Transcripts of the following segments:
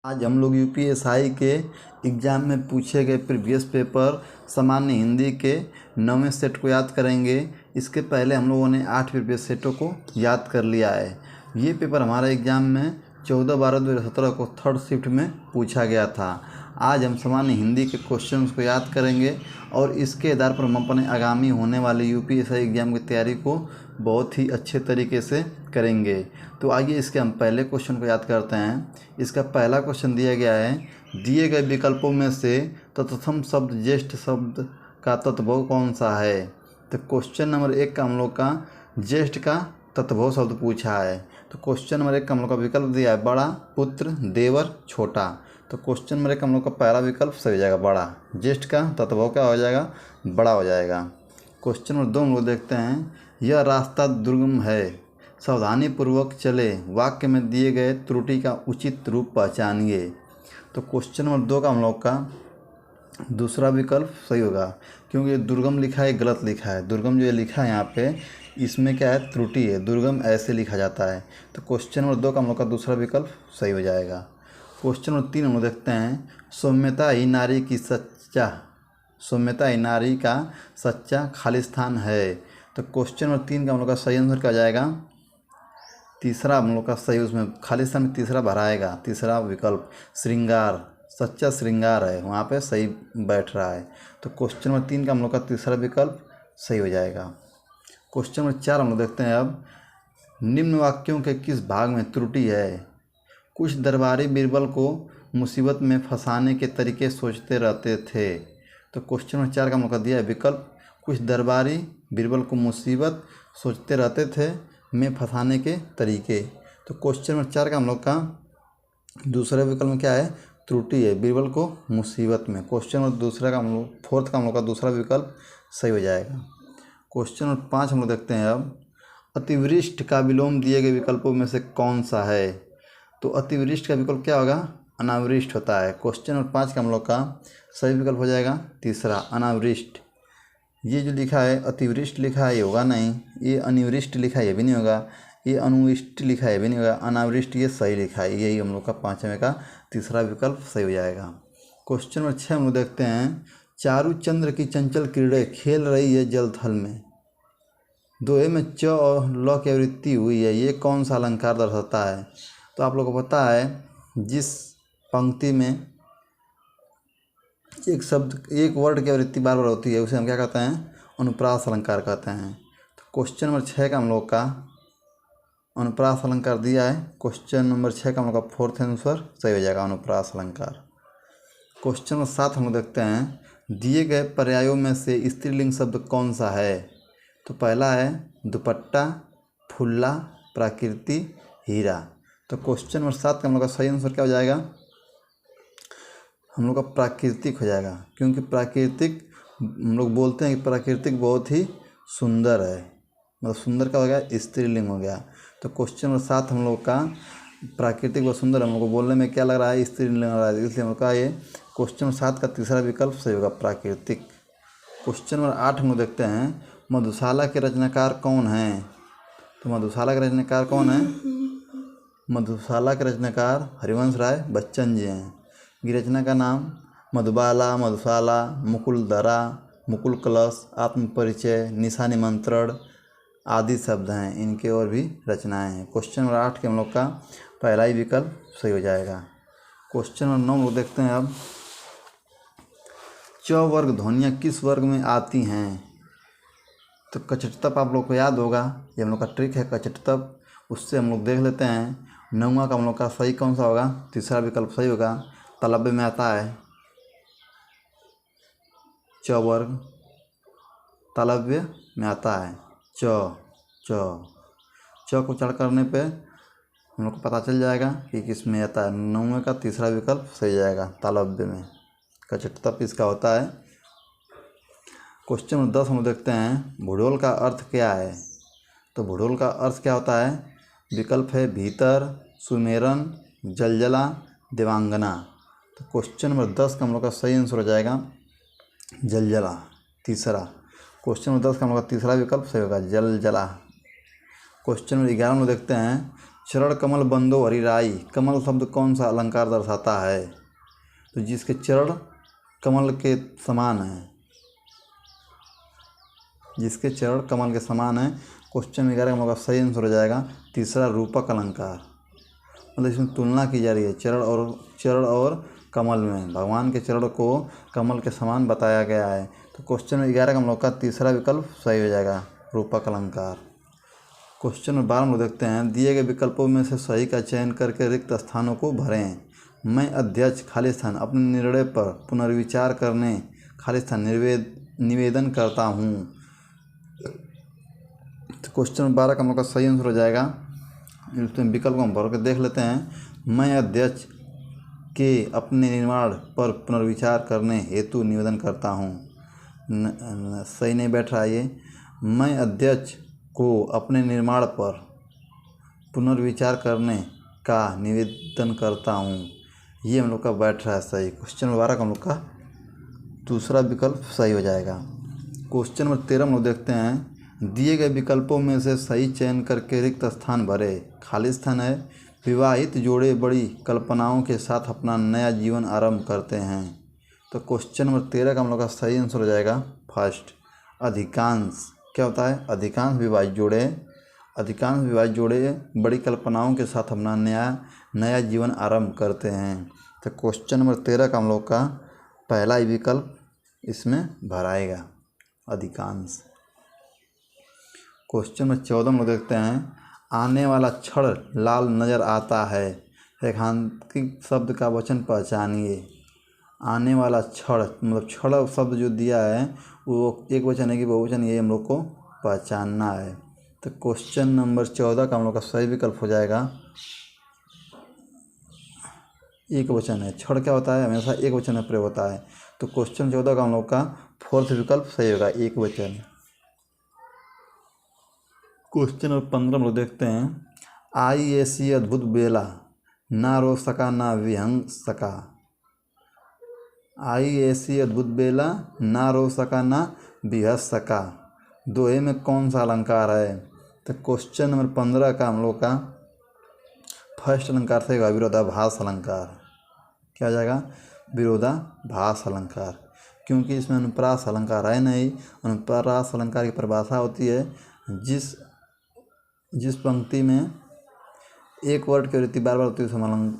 आज हम लोग यूपीएसआई के एग्ज़ाम में पूछे गए प्रीवियस पेपर सामान्य हिंदी के 9वें सेट को याद करेंगे। इसके पहले हम लोगों ने 8 प्रीवियस सेटों को याद कर लिया है। ये पेपर हमारा एग्ज़ाम में 14/12/2017 को थर्ड शिफ्ट में पूछा गया था। आज हम सामान्य हिंदी के क्वेश्चंस को याद करेंगे और इसके आधार पर हम अपने आगामी होने वाले यूपीएसआई एग्ज़ाम की तैयारी को बहुत ही अच्छे तरीके से करेंगे। तो आइए इसके हम पहले क्वेश्चन को याद करते हैं। इसका पहला क्वेश्चन दिया गया है, दिए गए विकल्पों में से तत्सम शब्द ज्येष्ठ शब्द का तत्भव कौन सा है। तो क्वेश्चन नंबर 1 का हम लोग का ज्येष्ठ का तत्भव शब्द पूछा है। तो क्वेश्चन नंबर 1 का हम लोग का विकल्प दिया है बड़ा, पुत्र, देवर, छोटा। तो क्वेश्चन नंबर 1 का हम लोग का पहला विकल्प सही हो जाएगा बड़ा। ज्येष्ठ का तत्भव क्या हो जाएगा, बड़ा हो जाएगा। क्वेश्चन नंबर 2 हम लोग देखते हैं, यह रास्ता दुर्गम है, सावधानी पूर्वक चले, वाक्य में दिए गए त्रुटि का उचित रूप पहचानिए। तो क्वेश्चन नंबर 2 का हम लोग का दूसरा विकल्प सही होगा, क्योंकि ये दुर्गम लिखा है, गलत लिखा है। दुर्गम जो ये लिखा है यहाँ पे, इसमें क्या है, त्रुटि है। दुर्गम ऐसे लिखा जाता है। तो क्वेश्चन नंबर 2 का हम लोग का दूसरा विकल्प सही हो जाएगा। क्वेश्चन नंबर 3 हम लोग देखते हैं, सौम्यता ही नारी का सच्चा खालिस्तान है। तो क्वेश्चन नंबर 3 का हम लोग का सही आंसर क्या जाएगा, तीसरा हम लोग का सही, उसमें खालिस्तान में तीसरा भराएगा। तीसरा विकल्प श्रृंगार, सच्चा श्रृंगार है, वहाँ पे सही बैठ रहा है। तो क्वेश्चन नंबर 3 का हम लोग का तीसरा विकल्प सही हो जाएगा। क्वेश्चन नंबर 4 हम लोग देखते हैं, अब निम्न वाक्यों के किस भाग में त्रुटि है। कुछ दरबारी बीरबल को मुसीबत में फंसाने के तरीके सोचते रहते थे। तो क्वेश्चन नंबर 4 का हम लोग का दिया है विकल्प, कुछ दरबारी बीरबल को मुसीबत सोचते रहते थे में फंसाने के तरीके। तो क्वेश्चन नंबर 4 का हम लोग का दूसरे विकल्प में क्या है, त्रुटि है, बीरबल को मुसीबत में। क्वेश्चन नंबर दूसरा का हम लोग फोर्थ का हम लोग का दूसरा विकल्प सही हो जाएगा। क्वेश्चन नंबर 5 हम लोग देखते हैं, अब अतिवृष्टि का विलोम दिए गए विकल्पों में से कौन सा है। तो अतिवृष्टि का विकल्प क्या होगा, अनावृष्ट होता है। क्वेश्चन नंबर 5 का हम लोग का सही विकल्प हो जाएगा तीसरा, अनावृष्ट। ये जो लिखा है अतिवृष्टि लिखा है, ये होगा नहीं। ये अनिवृष्टि लिखा है, ये भी नहीं होगा। ये अनुवृष्टि लिखा है, ये भी नहीं होगा। अनावृष्टि ये सही लिखा है, यही हम लोग का 5वें का तीसरा विकल्प सही हो जाएगा। क्वेश्चन नंबर 6 हम लोग देखते हैं, चारू चंद्र की चंचल किरणें खेल रही है जल थल में, दोहे में च और ल की आवृत्ति हुई है, ये कौन सा अलंकार दर्शाता है। तो आप लोग को पता है, जिस पंक्ति में एक शब्द एक वर्ड की आवृत्ति बार बार होती है, उसे हम क्या कहते हैं, अनुप्रास अलंकार कहते हैं। तो क्वेश्चन नंबर 6 का हम लोग का अनुप्रास अलंकार दिया है। क्वेश्चन नंबर 6 का हम लोग का फोर्थ आंसर सही हो जाएगा, अनुप्रास अलंकार। क्वेश्चन नंबर 7 हम लोग देखते हैं, दिए गए पर्यायों में से स्त्रीलिंग शब्द कौन सा है। तो पहला है दुपट्टा, फुल्ला, प्राकृति, हीरा। तो क्वेश्चन नंबर 7 का हम लोग का सही आंसर क्या हो जाएगा, हम लोग का प्राकृतिक हो जाएगा, क्योंकि प्राकृतिक हम लोग बोलते हैं कि प्राकृतिक बहुत ही सुंदर है, मतलब सुंदर का हो गया, स्त्रीलिंग हो गया। तो क्वेश्चन नंबर 7 हम लोग का प्राकृतिक व सुंदर हम लोग को बोलने में क्या लग रहा है, स्त्रीलिंग लग रहा है, इसलिए हम लोग का ये क्वेश्चन नंबर 7 का तीसरा विकल्प सही होगा, प्राकृतिक। क्वेश्चन नंबर 8 हम लोग देखते हैं, मधुशाला के रचनाकार कौन हैं। तो मधुशाला के रचनाकार कौन है, मधुशाला के रचनाकार हरिवंश राय बच्चन जी हैं। रचना का नाम मधुबाला, मधुशाला, मुकुलधरा, मुकुल कलश, आत्मपरिचय, निशा निमंत्रण आदि शब्द हैं, इनके और भी रचनाएं हैं। क्वेश्चन नंबर 8 के हम लोग का पहला ही विकल्प सही हो जाएगा। क्वेश्चन नंबर 9 लोग देखते हैं, अब च वर्ग ध्वनियाँ किस वर्ग में आती हैं। तो कचटतप आप लोग को याद होगा, ये हम लोग का ट्रिक है कचटतप, उससे हम लोग देख लेते हैं। 9वां का हम लोग का सही कौन सा होगा, तीसरा विकल्प सही होगा, तलव्य में आता है च वर्ग, तलव्य में आता है च को चढ़ करने पे हम लोग को पता चल जाएगा कि किस में आता है। 9वें का तीसरा विकल्प सही जाएगा, तालव्य में, कचटतप इसका होता है। क्वेश्चन नंबर 10 हम देखते हैं, भूडोल का अर्थ क्या है। तो भूडोल का अर्थ क्या होता है, विकल्प है भीतर, सुमेरन, जलजला, देवांगना। तो क्वेश्चन नंबर 10 का हम लोग का सही आंसर हो जाएगा जलजला, तीसरा। क्वेश्चन नंबर 10 का हम लोग का तीसरा विकल्प सही होगा, जलजला। क्वेश्चन नंबर 11 में देखते हैं, चरण कमल बंदो हरिराई, कमल शब्द कौन सा अलंकार दर्शाता है? तो जिसके चरण कमल के समान है, जिसके चरण कमल के समान है। क्वेश्चन 11 का सही आंसर हो जाएगा तीसरा रूपक अलंकार। मतलब इसमें तुलना की जा रही है चरण और कमल में, भगवान के चरण को कमल के समान बताया गया है। तो क्वेश्चन 11 का हम लोग का तीसरा विकल्प सही हो जाएगा रूपक अलंकार। क्वेश्चन नंबर 12 हम लोग देखते हैं, दिए गए विकल्पों में से सही का चयन करके रिक्त स्थानों को भरें। मैं अध्यक्ष खाली स्थान अपने निर्णय पर पुनर्विचार करने खाली स्थान निवेदन करता हूँ। तो क्वेश्चन नंबर 12 का हम लोग का सही आंसर हो जाएगा, इसमें विकल्प को हम भर के देख लेते हैं। मैं अध्यक्ष के अपने निर्माण पर पुनर्विचार करने हेतु निवेदन करता हूँ। सही नहीं बैठ रहा है ये। मैं अध्यक्ष को अपने निर्माण पर पुनर्विचार करने का निवेदन करता हूँ, ये हम लोग का बैठ रहा है सही। क्वेश्चन नंबर 12 का हम लोग का दूसरा विकल्प सही हो जाएगा। क्वेश्चन नंबर 13 हम लोग देखते हैं, दिए गए विकल्पों में से सही चयन करके रिक्त स्थान भरे। खाली स्थान है, विवाहित जोड़े बड़ी कल्पनाओं के साथ अपना नया जीवन आरंभ करते हैं। तो क्वेश्चन नंबर 13 का हम लोग का सही आंसर हो जाएगा फर्स्ट अधिकांश। क्या होता है? अधिकांश विवाहित जोड़े बड़ी कल्पनाओं के साथ अपना नया जीवन आरंभ करते हैं। तो क्वेश्चन नंबर 13 का हम लोग का पहला ही विकल्प इसमें भराएगा अधिकांश। क्वेश्चन नंबर 14 हम लोग देखते हैं, आने वाला क्षण लाल नज़र आता है, रेखांकित शब्द का वचन पहचानिए। आने वाला क्षण मतलब क्षण शब्द जो दिया है वो एक वचन है कि बहुवचन, ये हम लोग को पहचानना है। तो क्वेश्चन नंबर 14 का हम लोग का सही विकल्प हो जाएगा एक वचन है। क्षण क्या होता है? हमेशा एक वचन में प्रयोग होता है। तो क्वेश्चन 14 का हम लोग का फोर्थ विकल्प सही होगा एक वचन। क्वेश्चन नंबर 15 हम लोग देखते हैं, आई ऐसी अद्भुत बेला ना रो सका ना विहंग सका। आई ऐसी अद्भुत बेला ना रो सका ना बिहस सका, दोहे में कौन सा अलंकार है? तो क्वेश्चन नंबर 15 का हम लोग का फर्स्ट अलंकार से विरोधाभास अलंकार। क्या हो जाएगा? विरोधाभास अलंकार, क्योंकि इसमें अनुप्रास अलंकार है नहीं। अनुप्रास अलंकार की परिभाषा होती है जिस पंक्ति में एक वर्ड की वृत्ति बार बार होती है उसे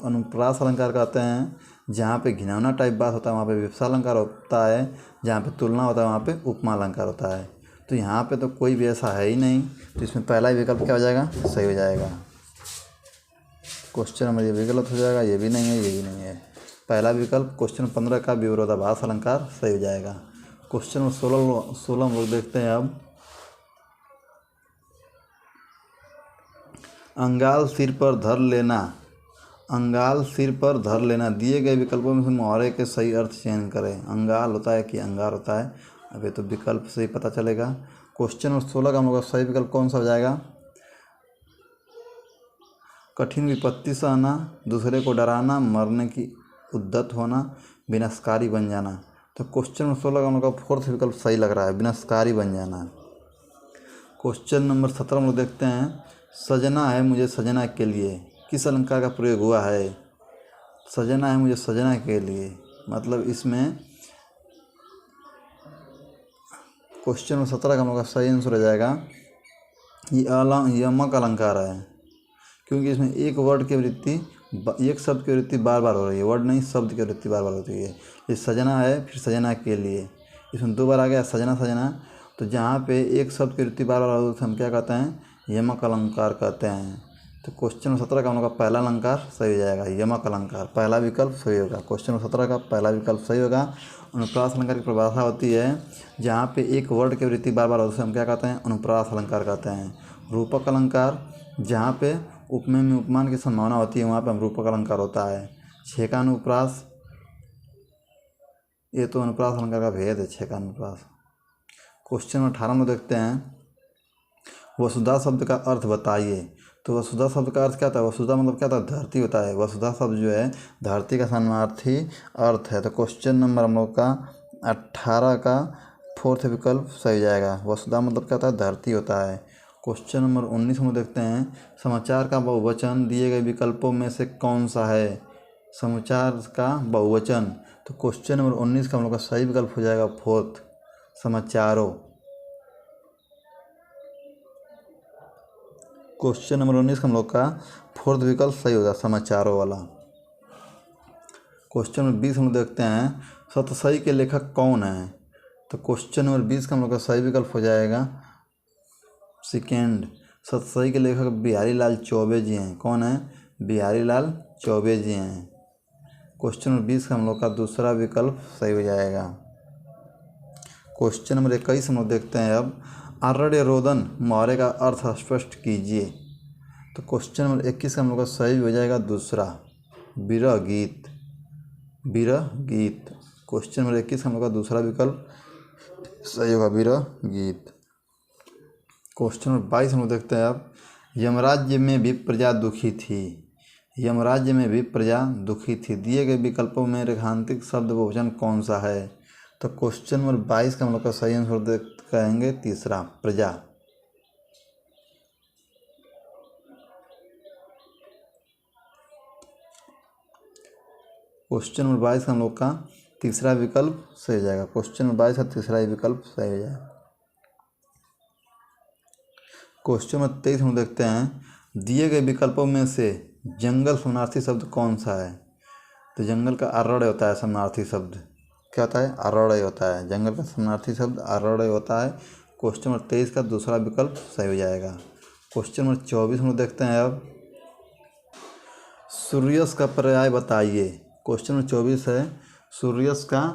अनुप्रास अलंकार कहते हैं। जहाँ पे घिनौना टाइप बात होता है वहाँ पे विवक्षा अलंकार होता है, जहाँ पे तुलना होता है वहाँ पे उपमा अलंकार होता है। तो यहाँ पे तो कोई भी ऐसा है ही नहीं, तो इसमें पहला ही विकल्प क्या हो जाएगा? सही हो जाएगा। क्वेश्चन नंबर ये भी गलत हो जाएगा, ये भी नहीं है, ये भी नहीं है। पहला विकल्प क्वेश्चन 15 का विरोधाभास अलंकार सही हो जाएगा। क्वेश्चन नंबर 16 हम लोग देखते हैं अब, अंगाल सिर पर धर लेना, अंगाल सिर पर धर लेना। दिए गए विकल्पों में से मुहावरे के सही अर्थ चयन करें। अंगाल होता है कि अंगार होता है? अब ये तो विकल्प से ही पता चलेगा। क्वेश्चन नंबर 16 का हम लोग का सही विकल्प कौन सा हो जाएगा? कठिन विपत्ति सहना, दूसरे को डराना, मरने की उद्यत होना, विनाशकारी बन जाना। तो क्वेश्चन नंबर 16 का हम लोग का फोर्थ विकल्प सही लग रहा है, विनाशकारी बन जाना। क्वेश्चन नंबर 17 हम लोग देखते हैं, सजना है मुझे सजना के लिए, किस अलंकार का प्रयोग हुआ है? सजना है मुझे सजना के लिए, मतलब इसमें क्वेश्चन नंबर 17 का हम लोग का सही आंसर हो जाएगा ये यमक अलंकार है, क्योंकि इसमें एक वर्ड की वृत्ति, एक शब्द की वृत्ति बार बार हो रही है, वर्ड नहीं शब्द की वृत्ति बार बार होती है। ये सजना है फिर सजना के लिए, इसमें दो बार आ गया सजना। तो जहाँ पे एक शब्द की वृत्ति बार बार हो तो हम क्या कहते हैं? यमक अलंकार कहते हैं। तो क्वेश्चन नंबर 17 का हम लोग का पहला अलंकार सही हो जाएगा यमक अलंकार, पहला विकल्प सही होगा। क्वेश्चन नंबर 17 का पहला विकल्प सही होगा। अनुप्रास अलंकार की परिभाषा होती है जहाँ पे एक वर्ड की वृत्ति बार बार होती है हम क्या कहते हैं? अनुप्रास अलंकार कहते हैं। रूपक अलंकार जहाँ पे उपमेय में उपमान की संभावना होती है वहाँ पे हम रूपक अलंकार होता है। छेका अनुप्रास, ये तो अनुप्रास अलंकार का भेद है, छेका अनुप्रास। क्वेश्चन नंबर 18 में देखते हैं, वसुधा शब्द का अर्थ बताइए। तो वसुधा शब्द का अर्थ क्या था? वसुधा मतलब क्या था? धरती होता है। वसुधा शब्द जो है धरती का समानार्थी अर्थ है। तो क्वेश्चन नंबर हम लोग का 18 का फोर्थ विकल्प सही जाएगा। वसुधा मतलब क्या होता है? धरती होता है। क्वेश्चन नंबर 19 हम लोग देखते हैं, समाचार का बहुवचन दिए गए विकल्पों में से कौन सा है। समाचार का बहुवचन, तो क्वेश्चन नंबर 19 का हम लोग का सही विकल्प हो जाएगा फोर्थ, समाचारों। क्वेश्चन नंबर 19 का हम लोग का फोर्थ विकल्प सही होगा, समाचारों वाला। क्वेश्चन नंबर 20 हम लोग देखते हैं, सतसई के लेखक कौन है। तो क्वेश्चन नंबर 20 का हम लोग का सही विकल्प हो जाएगा सेकेंड, सतसई के लेखक बिहारी लाल चौबे जी हैं। कौन है? बिहारी लाल चौबे जी हैं। क्वेश्चन नंबर 20 का हम लोग का दूसरा विकल्प सही हो जाएगा। क्वेश्चन नंबर 21 हम लोग देखते हैं अब, आर्य रोदन मुहावरे का अर्थ स्पष्ट कीजिए। तो क्वेश्चन नंबर 21 का हम लोग का सही हो जाएगा दूसरा, विरह गीत, विरह गीत। क्वेश्चन नंबर 21 का हम लोग का दूसरा विकल्प सही होगा, विरह गीत। क्वेश्चन नंबर 22 हम लोग देखते हैं अब, यमराज्य में भी प्रजा दुखी थी। यमराज्य में भी प्रजा दुखी थी, दिए गए विकल्पों में रेखांकित शब्द बहुवचन कौन सा है। तो क्वेश्चन नंबर 22 का हम लोग का सही आंसर कहेंगे तीसरा, प्रजा। क्वेश्चन नंबर 22 का हम लोग का तीसरा विकल्प सही हो जाएगा। क्वेश्चन नंबर 22 का तीसरा विकल्प सही हो जाएगा। क्वेश्चन नंबर 23 हम देखते हैं, दिए गए विकल्पों में से जंगल समानार्थी शब्द कौन सा है। तो जंगल का आरण्य होता है समानार्थी शब्द, क्या होता है? आरण्य होता है। जंगल का समानार्थी शब्द आरण्य होता है। क्वेश्चन नंबर 23 का दूसरा विकल्प सही हो जाएगा। क्वेश्चन नंबर 24 हम देखते हैं अब, सूर्यस का पर्याय बताइए। क्वेश्चन नंबर 24 है, सूर्यस का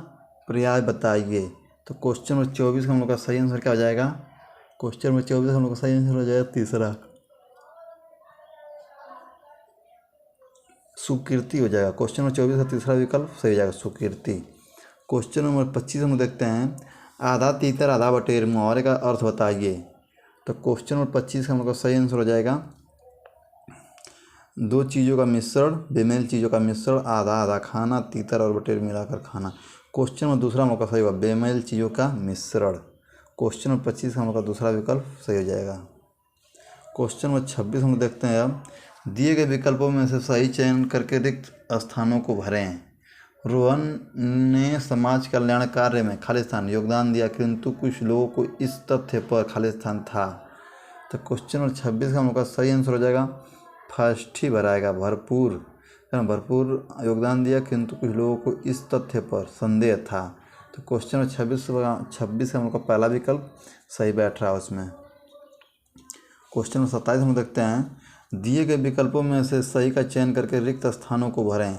पर्याय बताइए। तो क्वेश्चन नंबर 24 का हम लोग का सही आंसर क्या हो जाएगा? क्वेश्चन नंबर 24 हम लोग का सही आंसर हो जाएगा तीसरा, सुकीर्ति हो जाएगा। क्वेश्चन नंबर 24 का तीसरा विकल्प सही हो जाएगा, सुकीर्ति। क्वेश्चन नंबर 25 हम देखते हैं, आधा तीतर आधा बटेर मुहावरे का अर्थ बताइए। तो क्वेश्चन नंबर 25 का हम लोग का सही आंसर हो जाएगा, दो चीज़ों का मिश्रण, बेमेल चीज़ों का मिश्रण, आधा आधा खाना, तीतर और बटेर मिलाकर खाना। क्वेश्चन नंबर दूसरा हम लोग का सही होगा, बेमेल चीज़ों का मिश्रण। क्वेश्चन नंबर 25 का हम लोग का दूसरा विकल्प सही हो जाएगा। क्वेश्चन नंबर 26 हम लोग देखते हैं अब, दिए गए विकल्पों में से सही चयन करके रिक्त स्थानों को भरें। रोहन ने समाज कल्याण कार्य में खालिस्तान योगदान दिया, किंतु कुछ लोगों को इस तथ्य पर खालिस्तान था। तो क्वेश्चन नंबर 26 का हम लोग का सही आंसर हो जाएगा फर्स्ट ही भराएगा, भरपूर। भरपूर योगदान दिया, किंतु कुछ लोगों को इस तथ्य पर संदेह था। तो क्वेश्चन नंबर 26 का हम लोग का पहला विकल्प सही बैठ रहा है उसमें। क्वेश्चन नंबर 27 हम देखते हैं, दिए गए विकल्पों में से सही का चयन करके रिक्त स्थानों को भरें।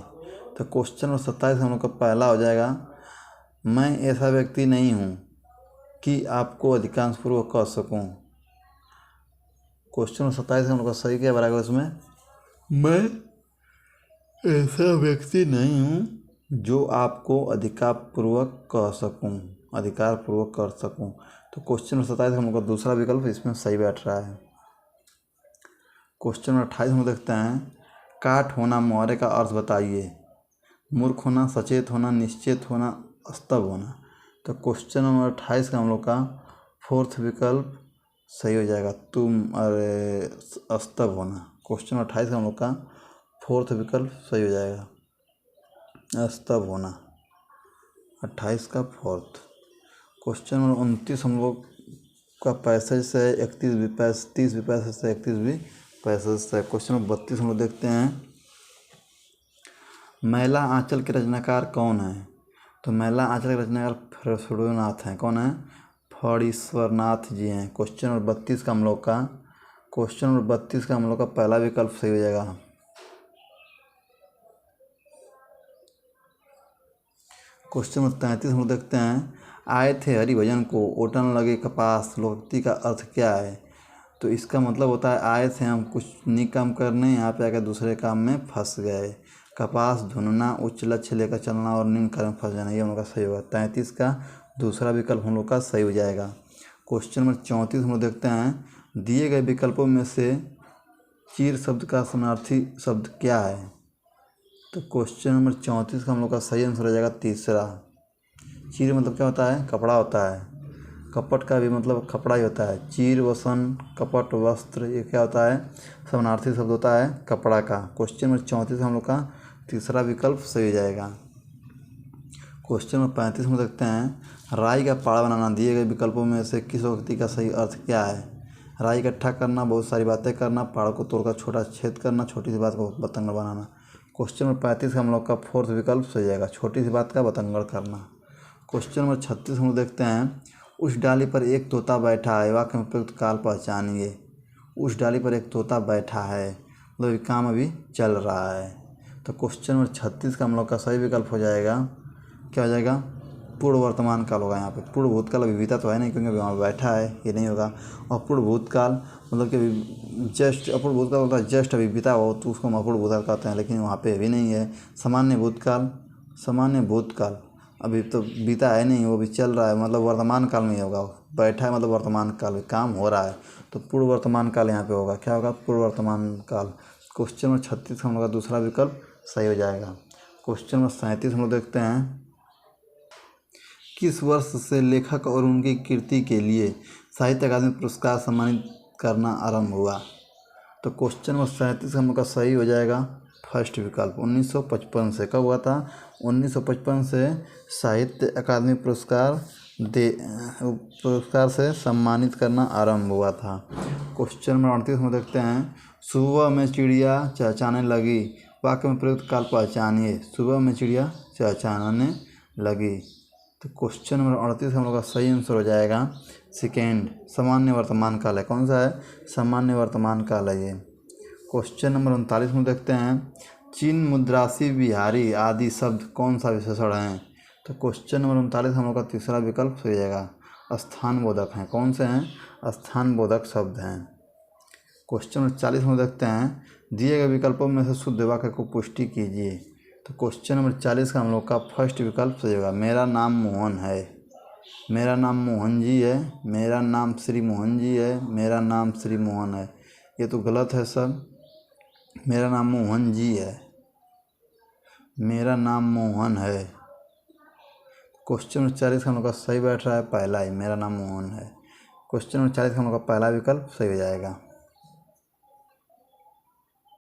तो क्वेश्चन नंबर 27 हम लोग का पहला हो जाएगा, मैं ऐसा व्यक्ति नहीं हूँ कि आपको अधिकांश पूर्वक कह सकूँ। क्वेश्चन नंबर 27 हम लोग का सही क्या बराबर उसमें, मैं ऐसा व्यक्ति नहीं हूँ जो आपको अधिकारपूर्वक कह सकूँ, अधिकारपूर्वक कर सकूँ। तो क्वेश्चन नंबर 27 हम लोग का दूसरा विकल्प इसमें सही बैठ रहा है। क्वेश्चन नंबर 28 हम देखते हैं, काट होना मुहावरे का अर्थ बताइए। मूर्ख होना, सचेत होना, निश्चित होना, स्तब्ध होना। तो क्वेश्चन नंबर 28 का हम लोग का फोर्थ विकल्प सही हो जाएगा, स्तब्ध होना। क्वेश्चन नंबर 28 का हम लोग का फोर्थ विकल्प सही हो जाएगा, स्तब्ध होना। 28 का फोर्थ। क्वेश्चन नंबर 29 हम लोग का पैसेज से 30 पैसेज से 31 पैसेज से। क्वेश्चन नंबर 32 हम लोग देखते हैं, मैला आंचल के रचनाकार कौन है। तो मैला आंचल के रचनाकार फणीश्वरनाथ हैं। कौन है? फणीश्वरनाथ जी हैं। क्वेश्चन नंबर 32 का हम लोग का पहला विकल्प सही हो जाएगा। क्वेश्चन नंबर 33 हम लोग देखते हैं, आए थे हरिभजन को ओटन लगे कपास, लोकोक्ति का अर्थ क्या है। तो इसका मतलब होता है, आए थे हम कुछ नेक काम करने, यहाँ पे आकर दूसरे काम में फंस गए। कपास धुनना, उच्च लक्ष्य लेकर चलना और निम्न कार्य में फंस जाना, ये हम लोग का सही होगा। 33 का दूसरा विकल्प हम लोग का सही हो जाएगा। क्वेश्चन नंबर 34 हम लोग देखते हैं, दिए गए विकल्पों में से चीर शब्द का समानार्थी शब्द क्या है। तो क्वेश्चन नंबर 34 का हम लोग का सही आंसर हो जाएगा तीसरा, चीर मतलब क्या होता है? कपड़ा होता है। कपट का भी मतलब कपड़ा ही होता है। चीर वसन कपट वस्त्र, ये क्या होता है, समानार्थी शब्द होता है कपड़ा का। क्वेश्चन नंबर 34 हम लोग का तीसरा विकल्प सही हो जाएगा। क्वेश्चन नंबर 35 में देखते हैं, राई का पाड़ा बनाना दिए गए विकल्पों में से किस उक्ति का सही अर्थ क्या है। राई इकट्ठा करना, बहुत सारी बातें करना, पहाड़ को तोड़कर छोटा छेद करना, छोटी सी बात को बतंगड़ बनाना। क्वेश्चन नंबर 35 हम लोग का फोर्थ विकल्प सही जाएगा, छोटी सी बात का बतंगड़ करना। क्वेश्चन नंबर 36 हम लोग देखते हैं, उस डाली पर एक तोता बैठा है, वाक्य में प्रयुक्त काल पहचानिए। उस डाली पर एक तोता बैठा है मतलब काम अभी चल रहा है। तो क्वेश्चन नंबर 36 का हम लोग का सही विकल्प हो जाएगा, क्या हो जाएगा, पूर्व वर्तमान काल होगा। यहाँ पे पूर्व भूतकाल अभी बीता तो है नहीं, क्योंकि अभी वहाँ बैठा है, ये नहीं होगा। और पूर्व भूतकाल मतलब कि अभी जस्ट, अपूर्व भूतकाल होता है जस्ट अभी बीता हो तो उसको हम अपूर्व भूतकाल कहते हैं, लेकिन वहाँ पे अभी नहीं है। सामान्य भूतकाल अभी तो बीता है नहीं, वो भी चल रहा है, मतलब वर्तमान काल में ही होगा। बैठा है मतलब वर्तमान काल में काम हो रहा है, तो पूर्व वर्तमान काल यहाँ पे होगा। क्या होगा, पूर्व वर्तमान काल। क्वेश्चन नंबर 36 हम लोग का दूसरा विकल्प सही हो जाएगा। क्वेश्चन नंबर 37 हम लोग देखते हैं, किस वर्ष से लेखक और उनकी कृति के लिए साहित्य अकादमी पुरस्कार सम्मानित करना आरंभ हुआ। तो क्वेश्चन नंबर 37 हम लोग का सही हो जाएगा फर्स्ट विकल्प, 1955 से। कब हुआ था, 1955 से साहित्य अकादमी पुरस्कार से सम्मानित करना आरंभ हुआ था। क्वेश्चन नंबर 38 में देखते हैं, सुबह में चिड़िया चहचहाने लगी, वाक्य में प्रयुक्त काल पहचानिए। सुबह में चिड़िया चहचहाने लगी। तो क्वेश्चन नंबर 38 हम लोग का सही आंसर हो जाएगा सेकेंड, सामान्य वर्तमान काल है। कौन सा है, सामान्य वर्तमान काल है ये। क्वेश्चन नंबर 39 में देखते हैं, चीन मुद्रासी बिहारी आदि शब्द कौन सा विशेषण है। तो क्वेश्चन नंबर 39 हम लोग का तीसरा विकल्प सही जाएगा, स्थान बोधक हैं। कौन से हैं, स्थान बोधक शब्द हैं। क्वेश्चन नंबर 40 में देखते हैं, दिए गए विकल्पों में से शुद्ध वाक्य को पुष्टि कीजिए। तो क्वेश्चन नंबर 40 का हम लोग का फर्स्ट विकल्प सही होगा, मेरा नाम मोहन है। मेरा नाम मोहन जी है, मेरा नाम श्री मोहन जी है, मेरा नाम श्री मोहन है, ये तो गलत है सब। मेरा नाम मोहन जी है, मेरा नाम मोहन है। क्वेश्चन नंबर 40 का हम लोग का सही बैठ रहा है पहला ही, मेरा नाम मोहन है। क्वेश्चन नंबर 40 का हम लोग का पहला विकल्प सही हो जाएगा।